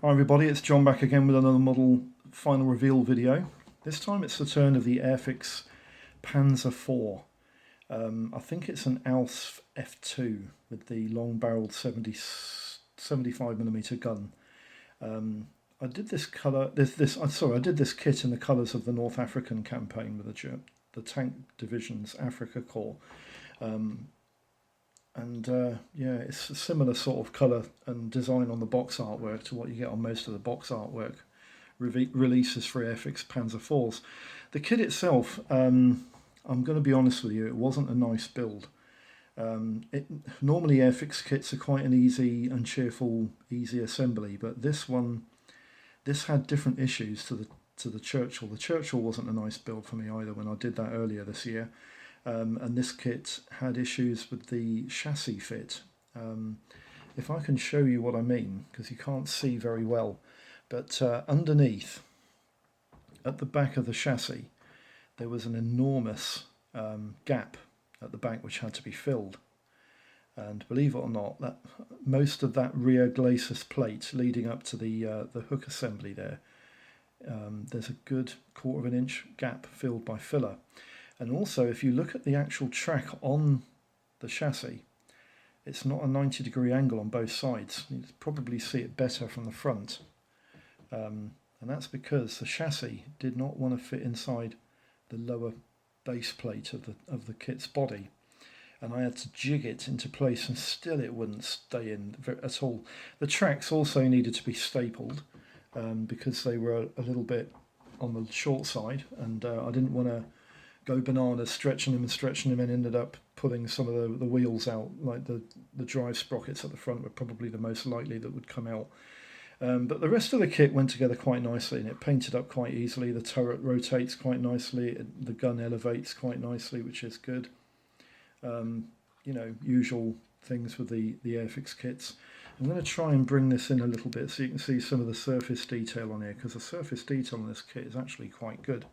Hi everybody, it's John back again with another model final reveal video. This time it's the turn of the Airfix Panzer IV. I think it's an ALS F2 with the long-barreled 75mm gun. I did this I did this kit in the colours of the North African campaign with the Tank Division's Africa Corps. Yeah, it's a similar sort of colour and design on the box artwork to what you get on most of the box artwork releases for Airfix Panzer IVs. The kit itself, I'm going to be honest with you, it wasn't a nice build. Normally Airfix kits are quite an easy and cheerful, easy assembly, but this had different issues to the Churchill. The Churchill wasn't a nice build for me either when I did that earlier this year. And this kit had issues with the chassis fit. If I can show you what I mean, because you can't see very well, but underneath, at the back of the chassis, there was an enormous gap at the back which had to be filled. And believe it or not, that most of that rear glacis plate leading up to the hook assembly there's a good 1/4 inch gap filled by filler. And also, if you look at the actual track on the chassis, it's not a 90-degree angle on both sides. You probably see it better from the front. And that's because the chassis did not want to fit inside the lower base plate of the kit's body. And I had to jig it into place and still it wouldn't stay in at all. The tracks also needed to be stapled because they were a little bit on the short side, and I didn't want to go bananas stretching them and ended up pulling some of the wheels out. Like the drive sprockets at the front were probably the most likely that would come out. But the rest of the kit went together quite nicely, and it painted up quite easily. The turret rotates quite nicely, the gun elevates quite nicely, which is good. You know, usual things with the Airfix kits. I'm going to try and bring this in a little bit so you can see some of the surface detail on here, because the surface detail on this kit is actually quite good.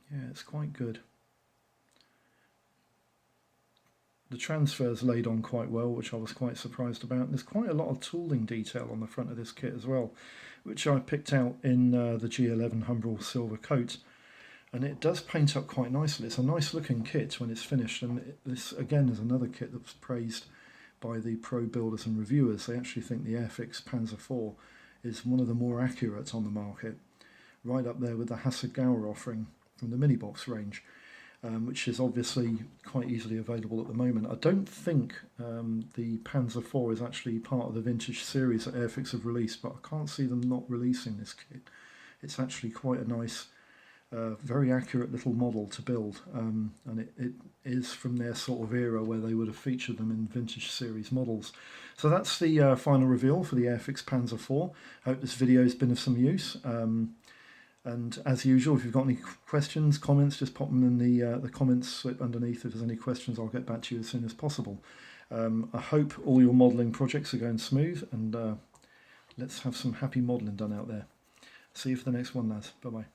Yeah, it's quite good. The transfer's laid on quite well, which I was quite surprised about. There's quite a lot of tooling detail on the front of this kit as well, which I picked out in the G11 Humbrol silver coat. And it does paint up quite nicely. It's a nice looking kit when it's finished, and this again is another kit that was praised by the pro builders and reviewers. They actually think the Airfix Panzer IV is one of the more accurate on the market, right up there with the Hasegawa offering from the mini box range, which is obviously quite easily available at the moment. I don't think the Panzer IV is actually part of the vintage series that Airfix have released, but I can't see them not releasing this kit. It's actually quite a nice, very accurate little model to build, and it is from their sort of era where they would have featured them in vintage series models. So that's the final reveal for the Airfix Panzer IV. I hope this video has been of some use. And as usual, if you've got any questions, comments, just pop them in the comments slip underneath. If there's any questions, I'll get back to you as soon as possible. I hope all your modelling projects are going smooth, and let's have some happy modelling done out there. See you for the next one, lads. Bye-bye.